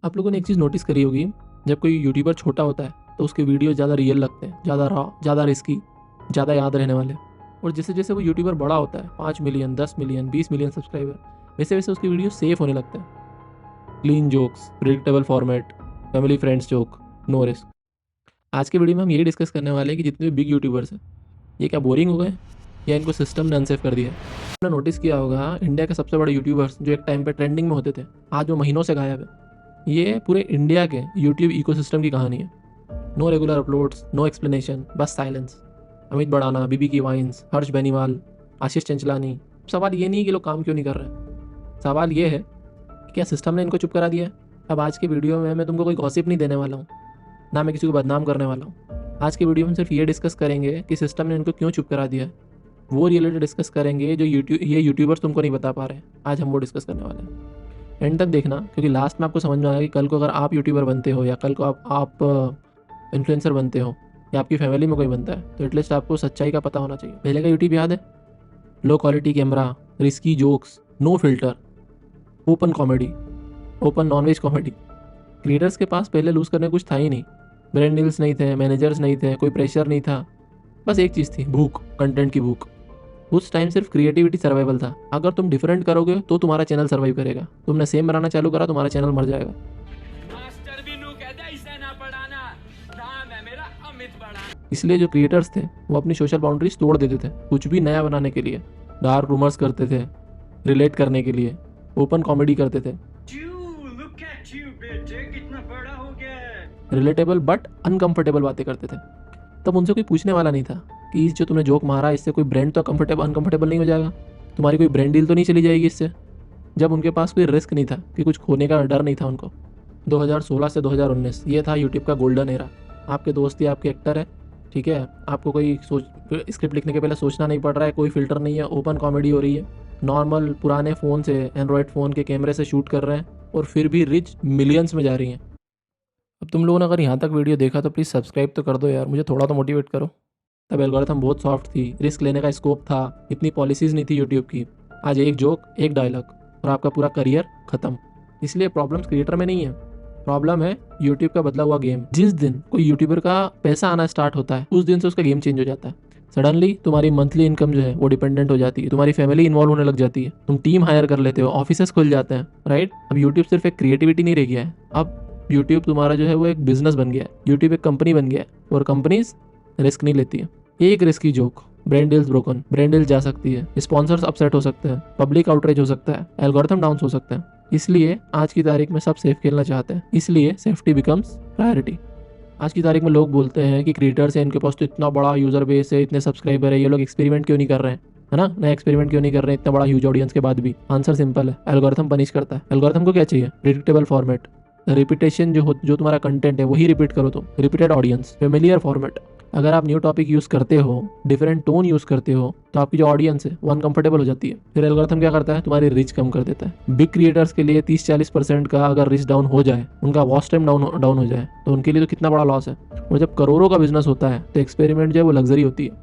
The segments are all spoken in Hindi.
आप लोगों ने एक चीज़ नोटिस करी होगी, जब कोई यूट्यूबर छोटा होता है तो उसके वीडियो ज़्यादा रियल लगते हैं, ज़्यादा रॉ, ज़्यादा रिस्की, ज़्यादा याद रहने वाले। और जैसे जैसे वो यूट्यूबर बड़ा होता है, 5 मिलियन, 10 मिलियन, 20 मिलियन सब्सक्राइबर, वैसे वैसे उसकी वीडियो सेफ होने लगते हैं। Clean jokes, predictable format, family friends joke, no risk. आज के वीडियो में हम यही डिस्कस करने वाले हैं कि जितने भी बिग यूट्यूबर्स हैं, ये क्या बोरिंग हो गए या इनको सिस्टम ने अनसेफ कर दिया है। आपने नोटिस किया होगा, इंडिया के सबसे बड़े यूट्यूबर्स जो एक टाइम पे ट्रेंडिंग में होते थे, आज वो महीनों से गायब है। ये पूरे इंडिया के यूट्यूब इकोसिस्टम की कहानी है। No regular uploads, no explanation, बस साइलेंस। अमित बड़ाना, बीबी की वाइन्स, हर्ष बेनीवाल, आशीष चंचलानी। सवाल ये नहीं कि लोग काम क्यों नहीं कर रहे, सवाल ये है कि क्या सिस्टम ने इनको चुप करा दिया है। अब आज के वीडियो में मैं तुमको कोई गॉसिप नहीं देने वाला हूँ, ना मैं किसी को बदनाम करने वाला हूँ। आज के वीडियो में सिर्फ ये डिस्कस करेंगे कि सिस्टम ने इनको क्यों चुप करा दिया है। वो रियलिटी डिस्कस करेंगे जो ये यूट्यूबर्स तुमको नहीं बता पा रहे हैं। आज हम वो डिस्कस करने वाले हैं। एंड तक देखना, क्योंकि लास्ट में आपको समझ में आएगा कि कल को अगर आप यूट्यूबर बनते हो या कल को आप इन्फ्लुएंसर बनते हो या आपकी फैमिली में कोई बनता है, तो एटलीस्ट आपको सच्चाई का पता होना चाहिए। पहले का यूट्यूब याद है? Low quality camera, risky jokes, no filter, open comedy, open nonveg comedy. Creators के पास पहले लूज़ करने कुछ था ही नहीं। ब्रांड डील्स नहीं थे, मैनेजर्स नहीं थे, कोई प्रेशर नहीं था। बस एक चीज़ थी, भूख, कंटेंट की भूख। उस टाइम सिर्फ क्रिएटिविटी सर्वाइवल था। अगर तुम डिफरेंट करोगे तो तुम्हारा चैनल सर्वाइव करेगा। तुमने सेम बनाना चालू करा, तुम्हारा चैनल मर जाएगा। मास्टर बिनू कहता है इसे ना पढ़ाना, नाम है मेरा अमित बड़ाना। इसलिए जो क्रिएटर्स थे वो अपनी सोशल बाउंड्रीज तोड़ देते थे कुछ भी नया बनाने के लिए। डार्क रूमर्स करते थे, रिलेट करने के लिए, ओपन कॉमेडी करते थे, लुक एट यू बेटे, कितना बड़ा हो गया है। रिलेटेबल बट अनकंफर्टेबल बातें करते थे। तब उनसे कोई पूछने वाला नहीं था कि इस जो तुमने जोक मारा इससे कोई ब्रांड तो अनकंफर्टेबल नहीं हो जाएगा, तुम्हारी कोई ब्रांड डील तो नहीं चली जाएगी इससे। जब उनके पास कोई रिस्क नहीं था, कि कुछ खोने का डर नहीं था उनको। 2016 से 2019 ये था यूट्यूब का गोल्डन एरा। आपके दोस्त या आपके एक्टर है, ठीक है, आपको कोई स्क्रिप्ट लिखने के पहले सोचना नहीं पड़ रहा है, कोई फिल्टर नहीं है, ओपन कॉमेडी हो रही है, नॉर्मल पुराने फ़ोन से, एंड्रॉयड फ़ोन के कैमरे से शूट कर रहे हैं और फिर भी रिच मिलियंस में जा रही हैं। अब तुम लोगों ने अगर यहाँ तक वीडियो देखा तो प्लीज़ सब्सक्राइब तो कर दो यार, मुझे थोड़ा तो मोटिवेट करो। तब एल्गोरिथम बहुत सॉफ्ट थी, रिस्क लेने का स्कोप था, इतनी पॉलिसीज़ नहीं थी यूट्यूब की। आज एक जोक, एक डायलॉग और आपका पूरा करियर खत्म। इसलिए प्रॉब्लम क्रिएटर में नहीं है, प्रॉब्लम है यूट्यूब का बदला हुआ गेम। जिस दिन कोई यूट्यूबर का पैसा आना स्टार्ट होता है, उस दिन से उसका गेम चेंज हो जाता है। सडनली तुम्हारी मंथली इनकम जो है वो डिपेंडेंट हो जाती है, तुम्हारी फैमिली इन्वॉल्व होने लग जाती है, तुम टीम हायर कर लेते हो, ऑफिसेस खुल जाते हैं, राइट। अब यूट्यूब सिर्फ एक क्रिएटिविटी नहीं रह गया है, अब यूट्यूब तुम्हारा जो है वो एक बिजनेस बन गया है। यूट्यूब एक कंपनी बन गया है और कंपनीज रिस्क नहीं लेती है। एक risky joke, brand deals broken, brand deal जा सकती है, स्पॉन्सर्स अपसेट हो सकते हैं, पब्लिक आउटरीच हो सकता है, एल्गोरिथम डाउन हो सकते हैं। इसलिए आज की तारीख में सब सेफ खेलना चाहते हैं, इसलिए सेफ्टी बिकम्स प्रायोरिटी। आज की तारीख में लोग बोलते हैं कि क्रिएटर्स हैं, इनके पास तो इतना बड़ा यूजर बेस है, इतने सब्सक्राइबर है, ये लोग एक्सपेरिमेंट क्यों नहीं कर रहे हैं, है ना, नया एक्सपेरिमेंट क्यों नहीं कर रहे हैं इतना बड़ा ह्यूज ऑडियंस के बाद भी। आंसर सिंपल है, एल्गोरिथम पनिश करता है। एल्गोरिथम को क्या चाहिए? प्रिडिक्टेबल फॉर्मेट, रिपीटेशन, जो तुम्हारा कंटेंट है वही रिपीट करो तुम, रिपीटेड ऑडियंस, फेमिलियर फॉर्मेट। अगर आप न्यू टॉपिक यूज करते हो, डिफरेंट टोन यूज करते हो, तो आपकी जो ऑडियंस है वो अनकंफर्टेबल हो जाती है। फिर एल्गोरिथम क्या करता है? तुम्हारी रीच कम कर देता है। बिग क्रिएटर्स के लिए 30-40% का अगर रीच डाउन हो जाए, उनका वॉच टाइम डाउन हो जाए, तो उनके लिए तो कितना बड़ा लॉस है। और जब करोड़ों का बिजनेस होता है तो एक्सपेरिमेंट जो है वो लग्जरी होती है।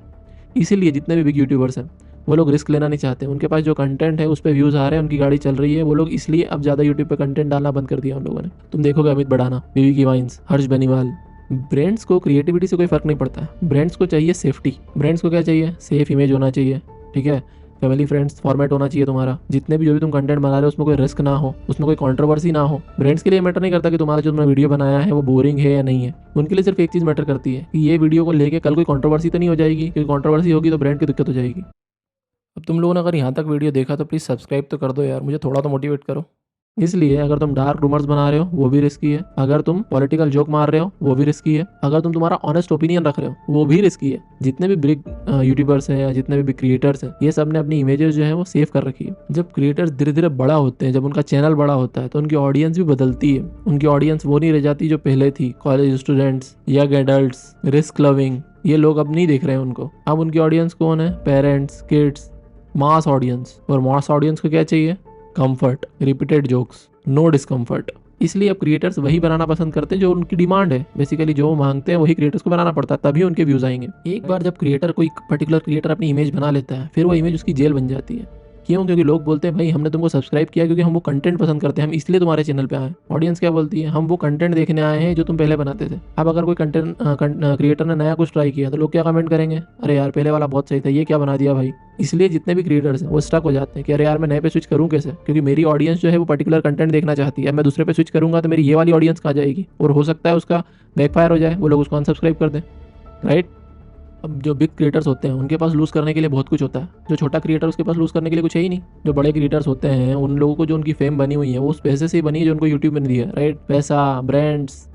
इसीलिए जितने भी बिग यूट्यूबर्स हैं वो लोग रिस्क लेना नहीं चाहते। उनके पास जो कंटेंट है उस पर व्यूज़ आ रहे हैं, उनकी गाड़ी चल रही है, वो लोग इसलिए अब ज़्यादा यूट्यूब पे कंटेंट डालना बंद कर दिया उन लोगों ने। तुम देखोगे अमित बड़ाना, बीबी की वाइन्स, हर्ष बेनीवाल। ब्रांड्स को क्रिएटिविटी से कोई फर्क नहीं पड़ता है, ब्रांड्स को चाहिए सेफ्टी। ब्रांड्स को क्या चाहिए? सेफ इमेज होना चाहिए, ठीक है, फैमिली फ्रेंड्स फॉर्मेट होना चाहिए तुम्हारा। जितने भी जो भी तुम कंटेंट बना रहे हो उसमें कोई रिस्क ना हो, उसमें कोई कंट्रोवर्सी ना हो। ब्रांड्स के लिए मैटर नहीं करता कि तुम्हारा जो तुमने वीडियो बनाया है वो बोरिंग है या नहीं है। उनके लिए सिर्फ एक चीज़ मैटर करती है कि ये वीडियो को लेके कल कोई कंट्रोवर्सी तो नहीं हो जाएगी, क्योंकि कंट्रोवर्सी होगी तो ब्रांड की दिक्कत हो जाएगी। अब तुम लोगों ने अगर यहाँ तक वीडियो देखा तो प्लीज़ सब्सक्राइब तो कर दो यार, मुझे थोड़ा तो मोटिवेट करो। इसलिए अगर तुम डार्क रूमर्स बना रहे हो वो भी रिस्की है, अगर तुम पॉलिटिकल जोक मार रहे हो वो भी रिस्की है, अगर तुम तुम्हारा ऑनेस्ट ओपिनियन रख रहे हो वो भी रिस्की है। जितने भी बिग यूट्यूबर्स हैं या जितने भी बिग क्रिएटर्स हैं, ये सब ने अपनी इमेजेस जो है वो सेव कर रखी है। जब क्रिएटर्स धीरे धीरे बड़ा होते हैं, जब उनका चैनल बड़ा होता है, तो उनकी ऑडियंस भी बदलती है। उनकी ऑडियंस वो नहीं रह जाती जो पहले थी, college students, young adults, risk loving. ये लोग अब नहीं देख रहे हैं उनको। अब उनकी ऑडियंस कौन है? Parents, kids, mass audience. और मास ऑडियंस को क्या चाहिए? Comfort, repeated jokes, no discomfort. इसलिए अब क्रिएटर्स वही बनाना पसंद करते हैं जो उनकी डिमांड है। बेसिकली जो वो मांगते हैं वही क्रिएटर्स को बनाना पड़ता है, तभी उनके व्यूज आएंगे। एक बार जब क्रिएटर, कोई पर्टिकुलर क्रिएटर अपनी इमेज बना लेता है, फिर वो इमेज उसकी जेल बन जाती है। क्यों? क्योंकि लोग बोलते हैं भाई हमने तुमको सब्सक्राइब किया क्योंकि हम वो कंटेंट पसंद करते हैं, हम इसलिए तुम्हारे चैनल पे आए। ऑडियंस क्या बोलती है? हम वो कंटेंट देखने आए हैं जो तुम पहले बनाते थे। अब अगर कोई कंटेंट क्रिएटर ने नया कुछ ट्राई किया तो लोग क्या कमेंट करेंगे? अरे यार पहले वाला बहुत सही था, ये क्या बना दिया भाई। इसलिए जितने भी क्रिएटर्स हैं वो स्टक हो जाते हैं कि अरे यार मैं नए पे स्विच करूँ कैसे, क्योंकि मेरी ऑडियंस जो है वो पर्टिकुलर कंटेंट देखना चाहती है। अब मैं दूसरे पे स्विच करूंगा तो मेरी ये वाली ऑडियंस कहाँ जाएगी, और हो सकता है उसका बैकफायर हो जाए, वो लोग उसको अनसब्सक्राइब कर दें, राइट। अब जो बिग क्रिएटर्स होते हैं उनके पास लूज़ करने के लिए बहुत कुछ होता है, जो छोटा क्रिएटर उसके पास लूज़ करने के लिए कुछ है ही नहीं। जो बड़े क्रिएटर्स होते हैं उन लोगों को जो उनकी फेम बनी हुई है वो उस पैसे से ही बनी है जो उनको यूट्यूब में दी है, राइट। पैसा, ब्रांड्स,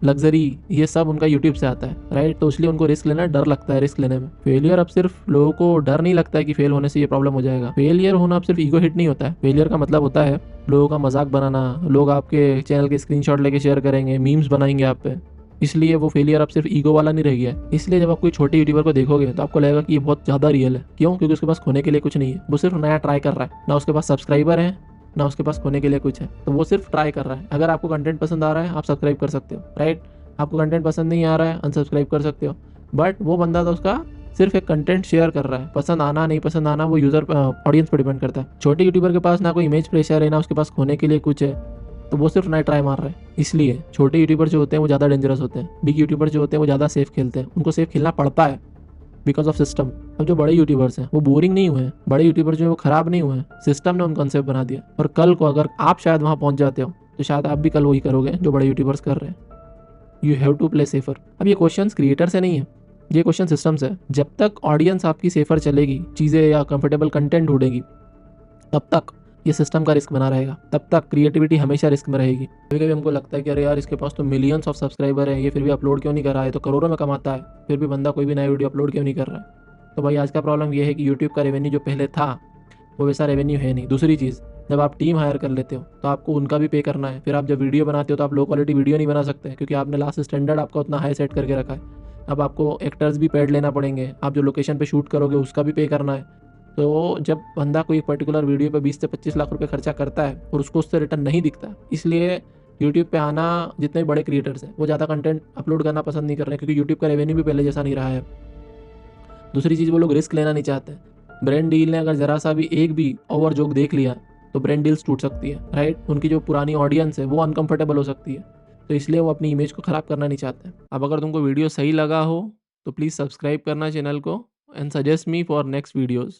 लग्जरी, ये सब उनका यूट्यूब से आता है, राइट। तो इसलिए उनको रिस्क लेना, डर लगता है रिस्क लेने में। फेलियर अब सिर्फ लोगों को डर नहीं लगता है कि फेल होने से ये प्रॉब्लम हो जाएगा। फेलियर होना अब सिर्फ ईगो हिट नहीं होता है। फेलियर का मतलब होता है लोगों का मजाक बनाना, लोग आपके चैनल के स्क्रीनशॉट लेके शेयर करेंगे, मीम्स बनाएंगे आप पे। इसलिए वो फेलियर अब सिर्फ ईगो वाला नहीं रह गया है। इसलिए जब आप कोई छोटे यूट्यूबर को देखोगे तो आपको लगेगा कि ये बहुत ज़्यादा रियल है। क्यों? क्योंकि उसके पास खोने के लिए कुछ नहीं है, वो सिर्फ नया ट्राई कर रहा है। ना उसके पास सब्सक्राइबर है, ना उसके पास खोने के लिए कुछ है, तो वो सिर्फ ट्राई कर रहा है। अगर आपको कंटेंट पसंद आ रहा है आप सब्सक्राइब कर सकते हो, राइट। आपको कंटेंट पसंद नहीं आ रहा है अनसब्सक्राइब कर सकते हो। बट वो बंदा तो उसका सिर्फ एक कंटेंट शेयर कर रहा है। पसंद आना नहीं पसंद आना वो यूज़र ऑडियंस पर डिपेंड करता है। छोटे यूट्यूबर के पास ना कोई इमेज प्रेशर है, ना उसके पास खोने के लिए कुछ है, तो वो सिर्फ नया ट्राई मार रहा है। इसलिए छोटे यूट्यूबर जो होते हैं वो ज़्यादा डेंजरस होते हैं। बिग यूट्यूबर जो होते हैं वो ज़्यादा सेफ खेलते हैं, उनको सेफ खेलना पड़ता है बिकॉज ऑफ सिस्टम। अब जो बड़े यूट्यूबर्स हैं वो बोरिंग नहीं हुए हैं, बड़े यूट्यूबर जो है वो खराब नहीं हुए हैं, सिस्टम ने उनका कंसेप्ट बना दिया। और कल को अगर आप शायद वहाँ पहुँच जाते हो तो शायद आप भी कल वही करोगे जो बड़े यूट्यूबर्स कर रहे हैं। You have to play safer. अब ये क्वेश्चन क्रिएटर से नहीं है, ये क्वेश्चन सिस्टम से है। जब तक ऑडियंस आपकी सेफर चलेगी, चीज़ें या कंफर्टेबल कंटेंट ढूंढेगी, तब तक ये सिस्टम का रिस्क बना रहेगा, तब तक क्रिएटिविटी हमेशा रिस्क में रहेगी। कभी कभी हमको लगता है कि अरे यार इसके पास तो मिलियंस ऑफ सब्सक्राइबर है, ये फिर भी अपलोड क्यों नहीं कर रहा है, तो करोड़ों में कमाता है, फिर भी बंदा कोई भी नया वीडियो अपलोड क्यों नहीं कर रहा है। तो भाई आज का प्रॉब्लम ये है कि यूट्यूब का रेवेन्यू जो पहले था वो वैसा रेवेन्यू है नहीं। दूसरी चीज़, जब आप टीम हायर कर लेते हो तो आपको उनका भी पे करना है। फिर आप जब वीडियो बनाते हो तो आप लो क्वालिटी वीडियो नहीं बना सकते क्योंकि आपने लास्ट स्टैंडर्ड आपका उतना हाई सेट करके रखा है। अब आपको एक्टर्स भी पेड लेना पड़ेंगे, आप जो लोकेशन पे शूट करोगे उसका भी पे करना है। तो जब बंदा कोई पर्टिकुलर वीडियो पे 20 से 25 लाख रुपए खर्चा करता है और उसको उससे रिटर्न नहीं दिखता, इसलिए यूट्यूब पे आना जितने बड़े क्रिएटर्स हैं वो ज़्यादा कंटेंट अपलोड करना पसंद नहीं कर रहे हैं क्योंकि यूट्यूब का रेवेन्यू भी पहले जैसा नहीं रहा है। दूसरी चीज़, वो लोग रिस्क लेना नहीं चाहते। ब्रांड डील ने अगर ज़रा सा भी एक भी ओवर जोक देख लिया तो ब्रांड डील्स टूट सकती है, राइट। उनकी जो पुरानी ऑडियंस है वो अनकंफर्टेबल हो सकती है, तो इसलिए वो अपनी इमेज को ख़राब करना नहीं चाहते। अब अगर तुमको वीडियो सही लगा हो तो प्लीज़ सब्सक्राइब करना चैनल को and suggest me for next videos.